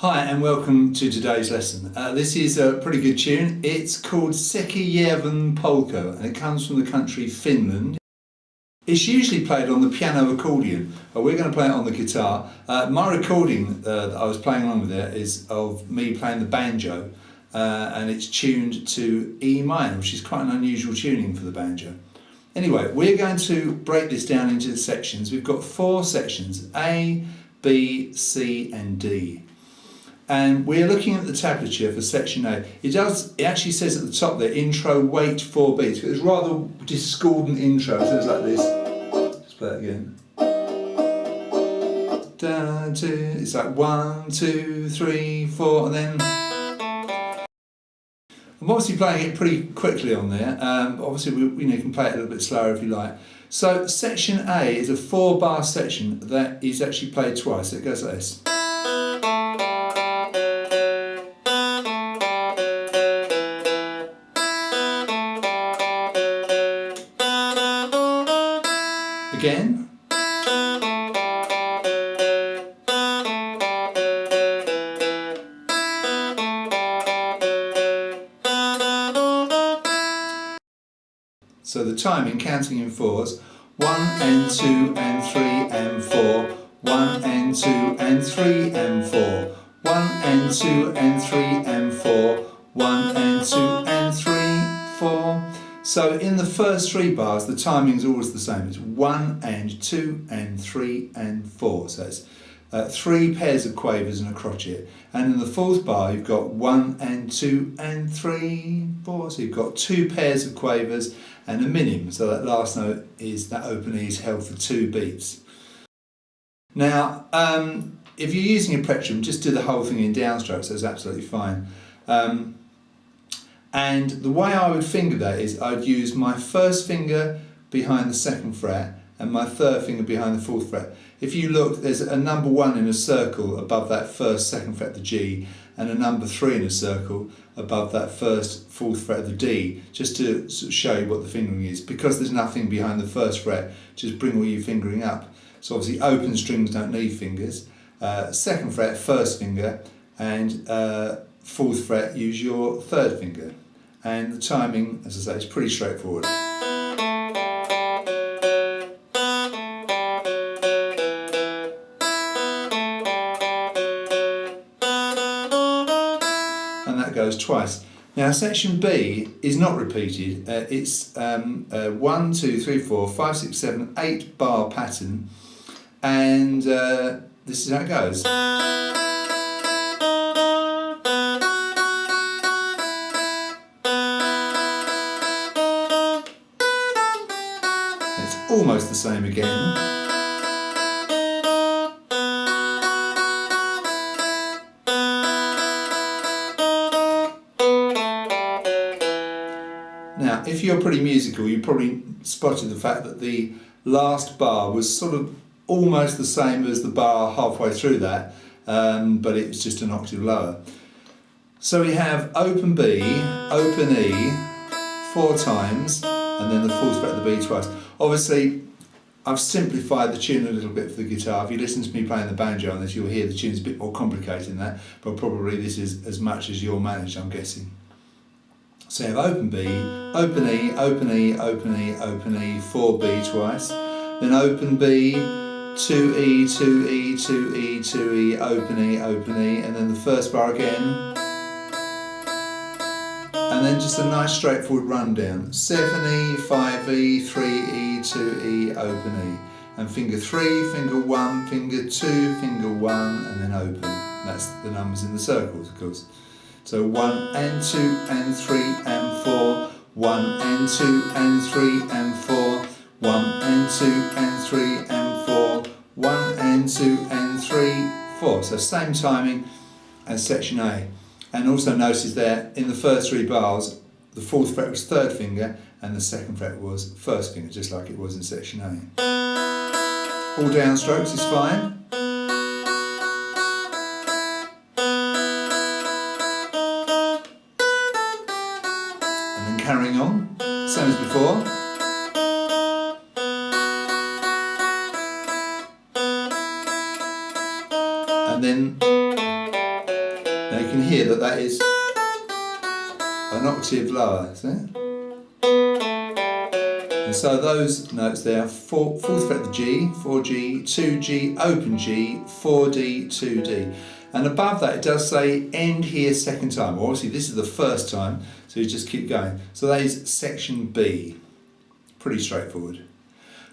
Hi and welcome to today's lesson. This is a pretty good tune. It's called Sakkijarven Polka and it comes from the country Finland. It's usually played on the piano accordion, but we're going to play it on the guitar. My recording that I was playing along with it is of me playing the banjo and it's tuned to E minor, which is quite an unusual tuning for the banjo. Anyway, we're going to break this down into sections. We've got 4 sections, A, B, C and D. And we're looking at the tablature for section A. It actually says at the top there, intro, wait 4 beats. It's a rather discordant intro, so it's like this. Let's play it again. It's like 1, 2, 3, 4, and then I'm obviously playing it pretty quickly on there. Obviously, you can play it a little bit slower if you like. So section A is a 4-bar section that is actually played twice. It goes like this. Again. So the timing, counting in 4s, 1 and 2 and 3 and 4, 1 and 2 and 3 and 4, 1 and 2 and 3 and 4, 1 and 2 and 3, 4. So in the first 3 bars, the timing is always the same. It's 1 and 2 and 3 and 4. So it's 3 pairs of quavers and a crotchet. And in the 4th bar, you've got 1 and 2 and 3, 4. So you've got 2 pairs of quavers and a minim. So that last note is that open E is held for 2 beats. Now, if you're using a plectrum, just do the whole thing in downstrokes. That's absolutely fine. And the way I would finger that is I'd use my first finger behind the 2nd fret and my 3rd finger behind the 4th fret. If you look, there's a number 1 in a circle above that 1st, 2nd fret of the G, and a number 3 in a circle above that 1st, 4th fret of the D, just to sort of show you what the fingering is. Because there's nothing behind the 1st fret, just bring all your fingering up. So obviously open strings don't need fingers. 2nd fret, 1st finger, and 4th fret, use your 3rd finger. And the timing, as I say, is pretty straightforward. And that goes twice. Now section B is not repeated. It's 1, 2, 3, 4, 5, 6, 7, 8 bar pattern. And this is how it goes. It's almost the same again. Now, if you're pretty musical, you probably spotted the fact that the last bar was sort of almost the same as the bar halfway through that, but it was just an octave lower. So we have open B, open E 4 times, and then the 4th fret of the B twice. Obviously, I've simplified the tune a little bit for the guitar. If you listen to me playing the banjo on this, you'll hear the tune's a bit more complicated than that, but probably this is as much as you'll manage, I'm guessing. So you have open B, open E, open E, open E, open E, 4B twice, then open B, 2E, 2E, 2E, 2E, open E, and then the 1st bar again. And then just a nice straightforward rundown. 7E, 5E, 3E, 2E, open E. And finger 3, finger 1, finger 2, finger 1, and then open. That's the numbers in the circles, of course. So 1 and 2 and 3 and 4, 1 and 2 and 3 and 4, 1 and 2 and 3 and 4, 1 and 2 and 3, 4. So same timing as section A. And also notice there, in the first 3 bars, the 4th fret was 3rd finger and the 2nd fret was 1st finger, just like it was in section A. All downstrokes is fine. And then carrying on, same as before. And then Now you can hear that that is an octave lower, see? And so those notes there, fourth fret of the G, 4G, 2G, open G, 4D, 2D. And above that it does say end here second time. Well, obviously this is the first time, so you just keep going. So that is section B. Pretty straightforward.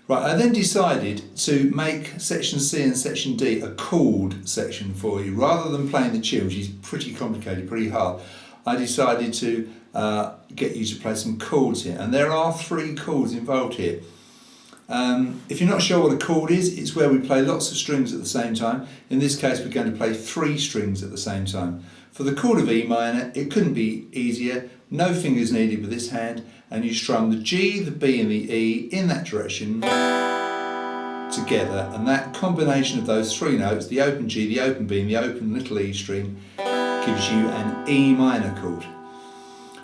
Right, I then decided to make section C and section D a chord section for you. Rather than playing the tune, which is pretty complicated, pretty hard, I decided to get you to play some chords here. And there are 3 chords involved here. If you're not sure what a chord is, it's where we play lots of strings at the same time. In this case, we're going to play 3 strings at the same time. For the chord of E minor, it couldn't be easier. No fingers needed with this hand, and you strum the G, the B and the E in that direction together, and that combination of those 3 notes, the open G, the open B and the open little E string, gives you an E minor chord.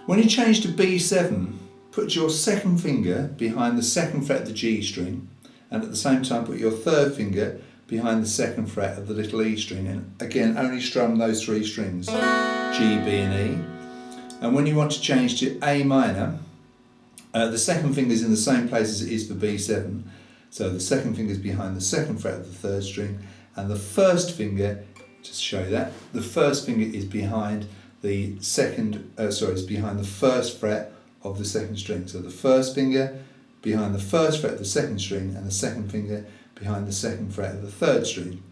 When you change to B7, put your second finger behind the 2nd fret of the G string, and at the same time put your 3rd finger behind the 2nd fret of the little E string, and again only strum those 3 strings, G, B and E. And when you want to change to A minor, the 2nd finger is in the same place as it is for B7, so the 2nd finger is behind the 2nd fret of the 3rd string, and the 1st finger, just to show you that, the 1st finger is behind the is behind the 1st fret of the 2nd string. So the 1st finger behind the 1st fret of the 2nd string, and the 2nd finger behind the 2nd fret of the 3rd string,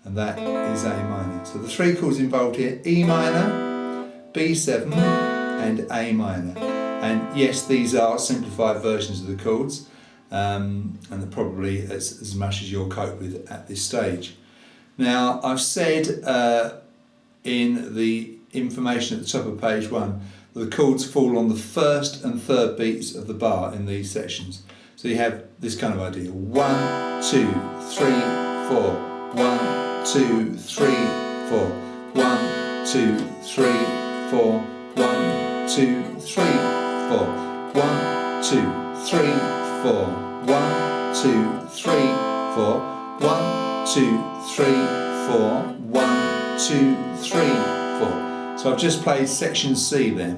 and that is A minor. So the 3 chords involved here: E minor, B7 and A minor. And yes, these are simplified versions of the chords, and they're probably as much as you'll cope with at this stage. Now, I've said in the information at the top of page 1 that the chords fall on the 1st and 3rd beats of the bar in these sections. So you have this kind of idea: 1, 2, 3, 4, 1, 2, 3, 4, 1, 2, 3, 4, 1, 2, 3, 4, 1, 2, 3, 4, 1, 2, 3, 4, 1, 2, 3, 4, 1, 2, 3, 4. So I've just played section C there.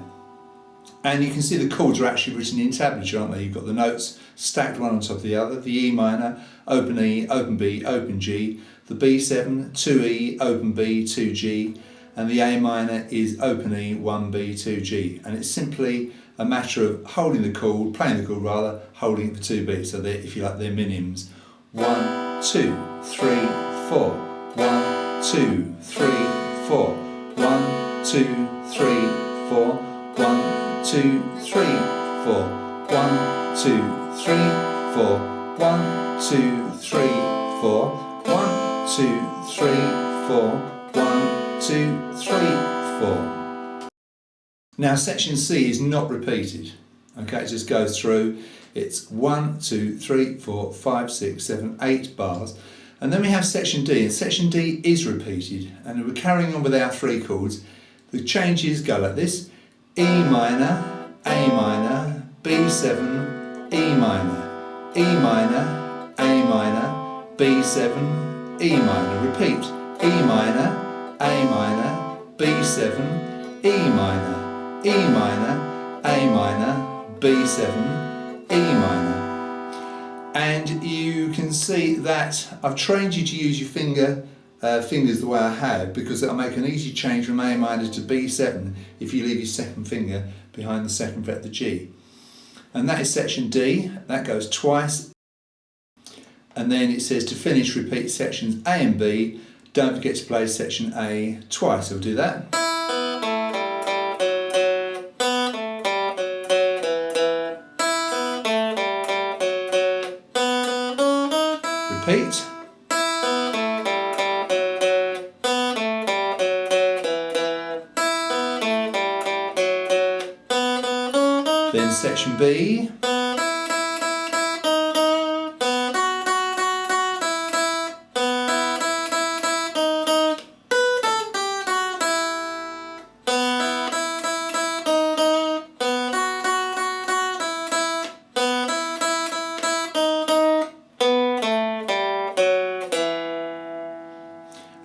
And you can see the chords are actually written in tablature, aren't they? You've got the notes stacked one on top of the other. The E minor, open E, open B, open G. The B7, 2E, open B, 2G. And the A minor is open E, 1B, 2G. And it's simply a matter of holding the chord, playing the chord rather, holding it for 2 beats. So they're, if you like, they're minims. 1, 2, 3, 4. 1, 2, 3, 4. 1, 2, 3, 4. 1, 2, 3, 4. 1, 2, 3, 4. 1, 2, 3, 4. 1, 2, 3, 4. 1, 2, 3, 4. Now section C is not repeated. Okay, it just goes through. It's 1, 2, 3, 4, 5, 6, 7, 8 bars. And then we have section D, and section D is repeated. And we're carrying on with our 3 chords. The changes go like this: E minor, A minor, B7, E minor, E minor, A minor, B7, E minor. Repeat: E minor, A minor, B7, E minor, E minor, A minor, B7, E minor. And you can see that I've trained you to use your fingers the way I have, because that'll make an easy change from A minor to B7 if you leave your 2nd finger behind the 2nd fret of the G. And that is section D. That goes twice. And then it says to finish, repeat sections A and B. Don't forget to play section A twice. I'll do that. Repeat. Then section B.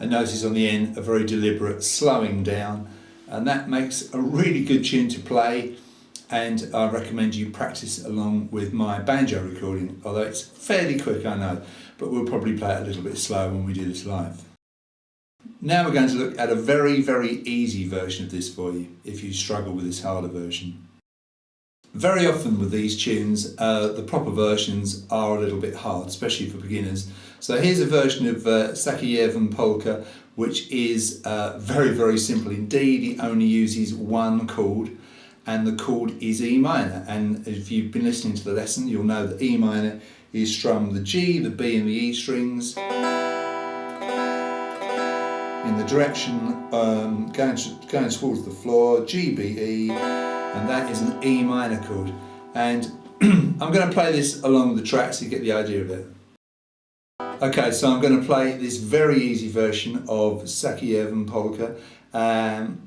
And notice on the end a very deliberate slowing down and that makes a really good tune to play, and I recommend you practice along with my banjo recording, although it's fairly quick, I know, but we'll probably play it a little bit slow when we do this live. Now we're going to look at a very, very easy version of this for you if you struggle with this harder version. Very often with these tunes, the proper versions are a little bit hard, especially for beginners. So here's a version of Sakkijarven Polka, which is very, very simple indeed. It only uses one chord, and the chord is E minor. And if you've been listening to the lesson, you'll know that E minor is strummed the G, the B and the E strings in the direction going towards the floor, G, B, E, and that is an E minor chord. And I'm going to play this along the track so you get the idea of it. Okay, so I'm going to play this very easy version of Sakkijarven Polka.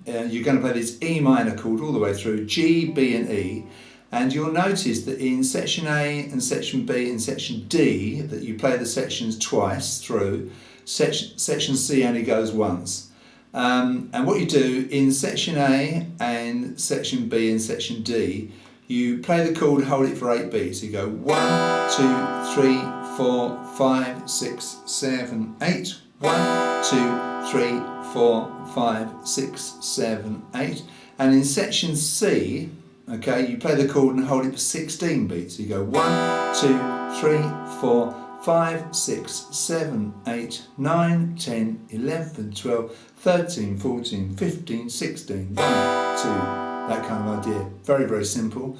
You're going to play this E minor chord all the way through, G, B and E, and you'll notice that in section A and section B and section D that you play the sections twice through. Section C only goes once. And what you do in section A and section B and section D, you play the chord, hold it for 8 beats. You go 1, 2, 3, 4, 5, 6, 7, 8. 1, 2, 3, 4, 5, 6, 7, 8. And in section C, okay, you play the chord and hold it for 16 beats. You go 1, 2, 3, 4, 5, 6, 7, 8, 9, 10, 11, 12, 13, 14, 15, 16, 1, 2, that kind of idea. Very, very simple.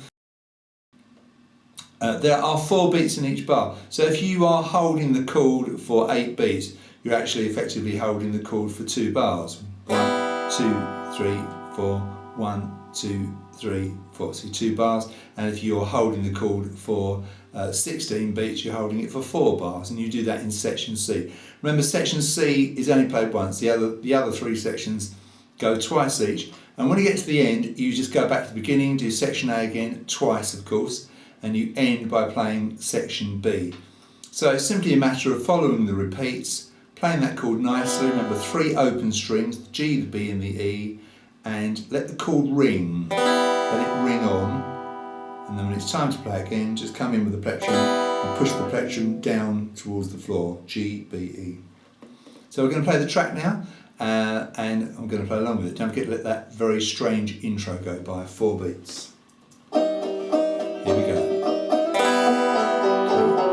There are 4 beats in each bar. So if you are holding the chord for 8 beats, you're actually effectively holding the chord for 2 bars. 1, 2, 3, 4, 1, 2, 3, 4. So 2 bars. And if you're holding the chord for 16 beats, you're holding it for 4 bars, and you do that in section C. Remember, section C is only played once. The other 3 sections go twice each. And when you get to the end, you just go back to the beginning, do section A again, twice of course, and you end by playing section B. So it's simply a matter of following the repeats, playing that chord nicely. Remember, 3 open strings, the G, the B and the E, and let the chord ring. Let it ring on. And then when it's time to play again, just come in with the plectrum and push the plectrum down towards the floor, G, B, E. So we're going to play the track now, and I'm going to play along with it. Don't forget to let that very strange intro go by, 4 beats. Here we go.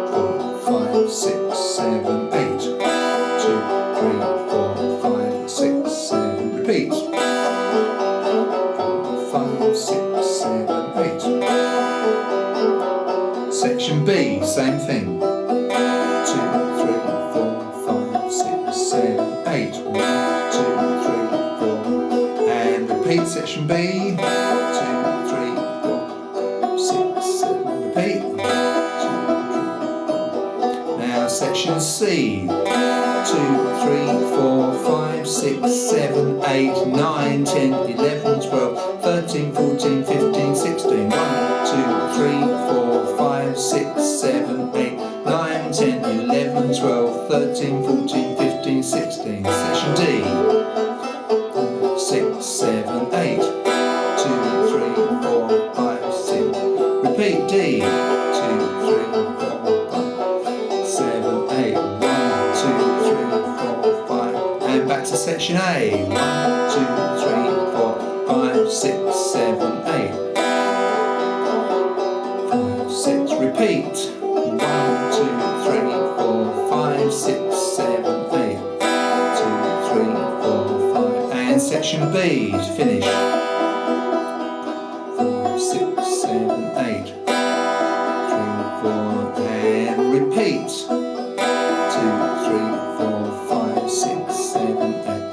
2, 4, 5, 6, 7, 8. 2, 3, 4, 5, 6, 7. Repeat. 5, 6, 7, 8. Section B, same thing. 2, 3, 4, 5, 6, 7, 8. 1, 2, 3, 4. And repeat section B. 2, 3, 4, 6, 7. Repeat. 2, 3, 4. Now section C. 2, 3, 4, 5, 6, 7, 8, 9, 10, 11, 12, 13, 14, 15, 16. 1, 2, 3, 4, 5, 6, 7, 8, 9, 10, 11, 12, 13, 14, 15, 16. Section D. 6, 7, 8. 2, 3, 4, 5, 6. Repeat D. 2, 3, 4, 5, 7, 8. 1, 2, 3, 4, 5. And back to section A. 1, 2, 3, 4, 5, 6, 7, 8. 6, repeat. 1, 2, 3, 4, 5, 6, 7, 8. 2, 3, 4, 5. And section B to finish. 5, 6, 7, 8. 3, 4, and repeat. 2, 3, 4, 5, 6, 7, 8.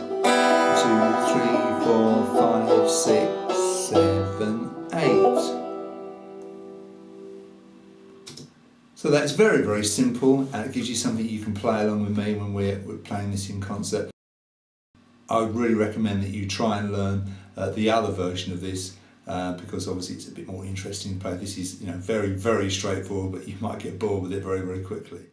2, 3, 4, 5, 6, 7, 8. So that's very, very simple, and it gives you something you can play along with me when we're playing this in concert. I would really recommend that you try and learn the other version of this because obviously it's a bit more interesting to play. This is, very, very straightforward, but you might get bored with it very, very quickly.